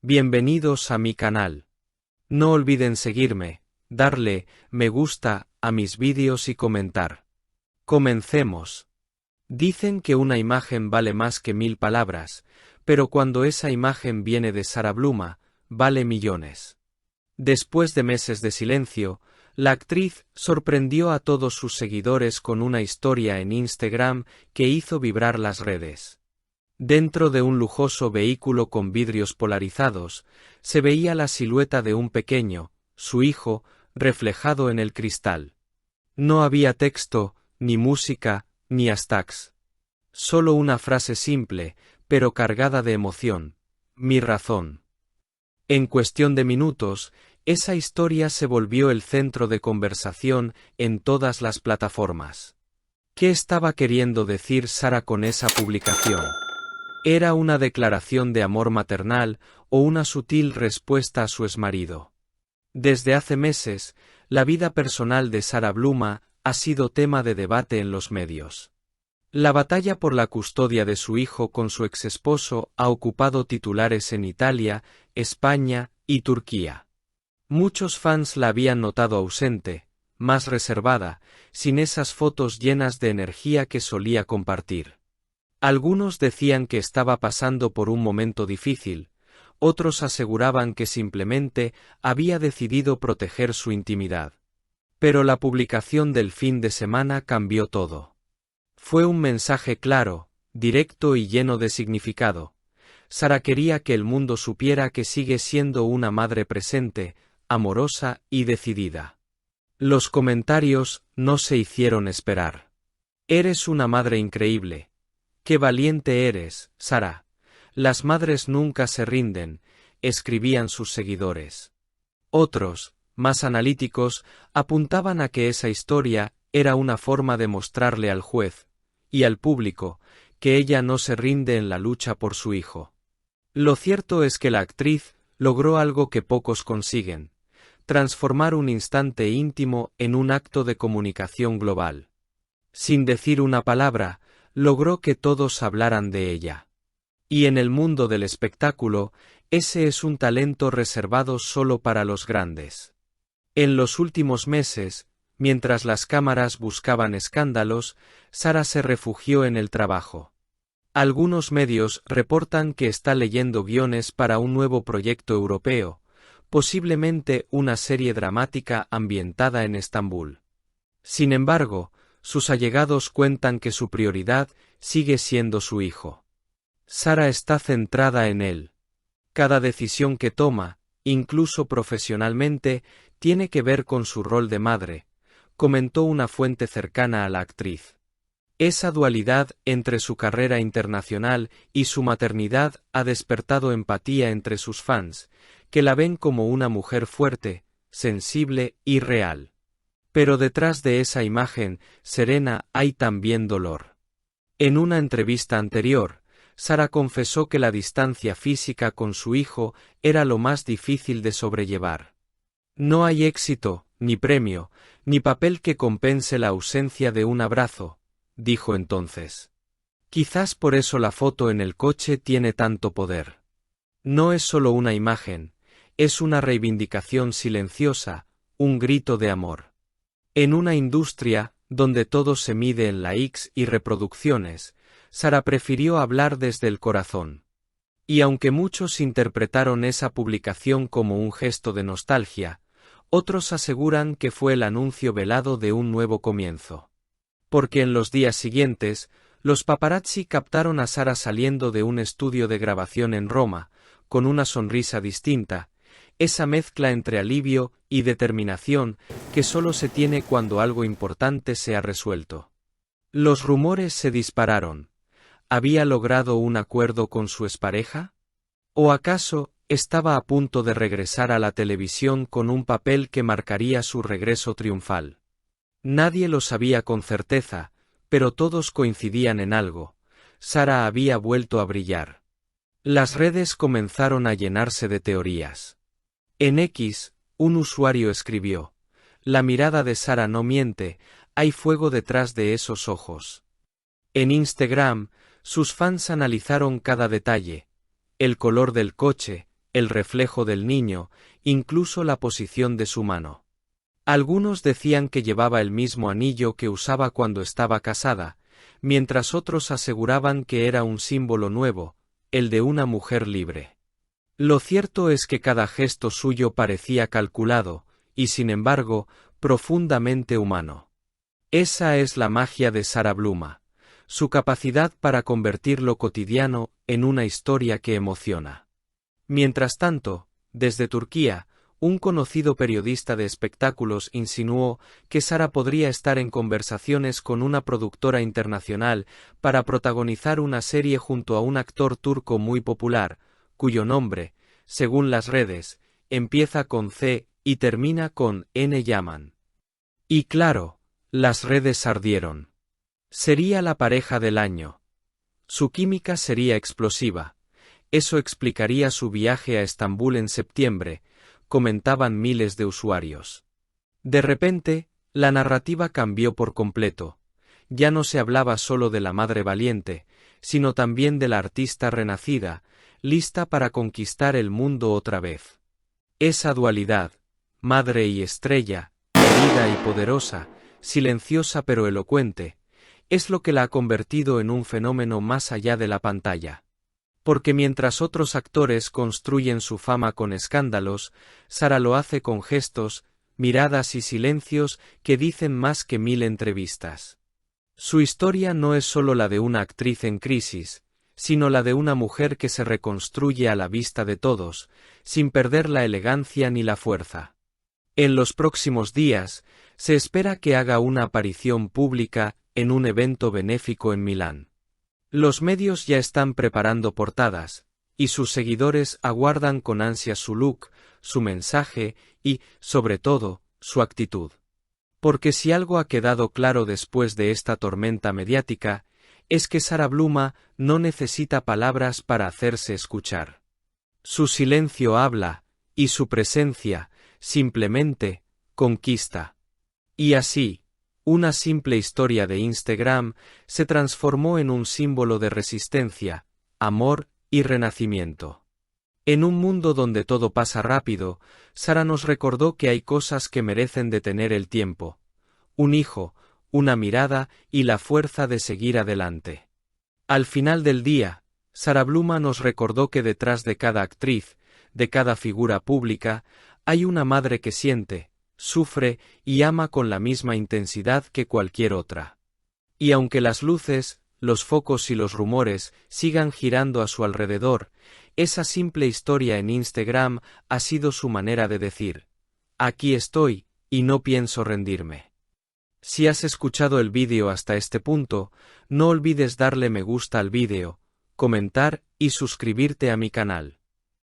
Bienvenidos a mi canal. No olviden seguirme, darle me gusta a mis vídeos y comentar. Comencemos. Dicen que una imagen vale más que 1000 palabras, pero cuando esa imagen viene de Sara Bluma, vale millones. Después de meses de silencio, la actriz sorprendió a todos sus seguidores con una historia en Instagram que hizo vibrar las redes. Dentro de un lujoso vehículo con vidrios polarizados, se veía la silueta de un pequeño, su hijo, reflejado en el cristal. No había texto, ni música, ni hashtags. Solo una frase simple, pero cargada de emoción: mi razón. En cuestión de minutos, esa historia se volvió el centro de conversación en todas las plataformas. ¿Qué estaba queriendo decir Sara con esa publicación? ¿Era una declaración de amor maternal o una sutil respuesta a su exmarido? Desde hace meses, la vida personal de Sara Bluma ha sido tema de debate en los medios. La batalla por la custodia de su hijo con su exesposo ha ocupado titulares en Italia, España y Turquía. Muchos fans la habían notado ausente, más reservada, sin esas fotos llenas de energía que solía compartir. Algunos decían que estaba pasando por un momento difícil, otros aseguraban que simplemente había decidido proteger su intimidad. Pero la publicación del fin de semana cambió todo. Fue un mensaje claro, directo y lleno de significado. Sara quería que el mundo supiera que sigue siendo una madre presente, amorosa y decidida. Los comentarios no se hicieron esperar. Eres una madre increíble. ¡Qué valiente eres, Sara! Las madres nunca se rinden, escribían sus seguidores. Otros, más analíticos, apuntaban a que esa historia era una forma de mostrarle al juez y al público que ella no se rinde en la lucha por su hijo. Lo cierto es que la actriz logró algo que pocos consiguen: transformar un instante íntimo en un acto de comunicación global. Sin decir una palabra, logró que todos hablaran de ella. Y en el mundo del espectáculo, ese es un talento reservado solo para los grandes. En los últimos meses, mientras las cámaras buscaban escándalos, Sara se refugió en el trabajo. Algunos medios reportan que está leyendo guiones para un nuevo proyecto europeo, posiblemente una serie dramática ambientada en Estambul. Sin embargo, sus allegados cuentan que su prioridad sigue siendo su hijo. Sara está centrada en él. Cada decisión que toma, incluso profesionalmente, tiene que ver con su rol de madre, comentó una fuente cercana a la actriz. Esa dualidad entre su carrera internacional y su maternidad ha despertado empatía entre sus fans, que la ven como una mujer fuerte, sensible y real. Pero detrás de esa imagen serena hay también dolor. En una entrevista anterior, Sara confesó que la distancia física con su hijo era lo más difícil de sobrellevar. No hay éxito, ni premio, ni papel que compense la ausencia de un abrazo, dijo entonces. Quizás por eso la foto en el coche tiene tanto poder. No es solo una imagen, es una reivindicación silenciosa, un grito de amor. En una industria donde todo se mide en likes y reproducciones, Sara prefirió hablar desde el corazón. Y aunque muchos interpretaron esa publicación como un gesto de nostalgia, otros aseguran que fue el anuncio velado de un nuevo comienzo. Porque en los días siguientes, los paparazzi captaron a Sara saliendo de un estudio de grabación en Roma, con una sonrisa distinta, esa mezcla entre alivio y determinación que solo se tiene cuando algo importante se ha resuelto. Los rumores se dispararon. ¿Había logrado un acuerdo con su expareja? ¿O acaso estaba a punto de regresar a la televisión con un papel que marcaría su regreso triunfal? Nadie lo sabía con certeza, pero todos coincidían en algo: Sara había vuelto a brillar. Las redes comenzaron a llenarse de teorías. En X, un usuario escribió: la mirada de Sara no miente, hay fuego detrás de esos ojos. En Instagram, sus fans analizaron cada detalle: el color del coche, el reflejo del niño, incluso la posición de su mano. Algunos decían que llevaba el mismo anillo que usaba cuando estaba casada, mientras otros aseguraban que era un símbolo nuevo, el de una mujer libre. Lo cierto es que cada gesto suyo parecía calculado, y sin embargo, profundamente humano. Esa es la magia de Sara Bluma, su capacidad para convertir lo cotidiano en una historia que emociona. Mientras tanto, desde Turquía, un conocido periodista de espectáculos insinuó que Sara podría estar en conversaciones con una productora internacional para protagonizar una serie junto a un actor turco muy popular, cuyo nombre, según las redes, empieza con C y termina con N. Yaman. Y claro, las redes ardieron. Sería la pareja del año. Su química sería explosiva. Eso explicaría su viaje a Estambul en septiembre, comentaban miles de usuarios. De repente, la narrativa cambió por completo. Ya no se hablaba solo de la madre valiente, sino también de la artista renacida, lista para conquistar el mundo otra vez. Esa dualidad, madre y estrella, querida y poderosa, silenciosa pero elocuente, es lo que la ha convertido en un fenómeno más allá de la pantalla. Porque mientras otros actores construyen su fama con escándalos, Sara lo hace con gestos, miradas y silencios que dicen más que 1000 entrevistas. Su historia no es solo la de una actriz en crisis, sino la de una mujer que se reconstruye a la vista de todos, sin perder la elegancia ni la fuerza. En los próximos días, se espera que haga una aparición pública en un evento benéfico en Milán. Los medios ya están preparando portadas, y sus seguidores aguardan con ansias su look, su mensaje y, sobre todo, su actitud. Porque si algo ha quedado claro después de esta tormenta mediática, es que Sara Bluma no necesita palabras para hacerse escuchar. Su silencio habla, y su presencia, simplemente, conquista. Y así, una simple historia de Instagram se transformó en un símbolo de resistencia, amor y renacimiento. En un mundo donde todo pasa rápido, Sara nos recordó que hay cosas que merecen detener el tiempo. Un hijo, una mirada y la fuerza de seguir adelante. Al final del día, Sara Bluma nos recordó que detrás de cada actriz, de cada figura pública, hay una madre que siente, sufre y ama con la misma intensidad que cualquier otra. Y aunque las luces, los focos y los rumores sigan girando a su alrededor, esa simple historia en Instagram ha sido su manera de decir: aquí estoy, y no pienso rendirme. Si has escuchado el vídeo hasta este punto, no olvides darle me gusta al vídeo, comentar y suscribirte a mi canal.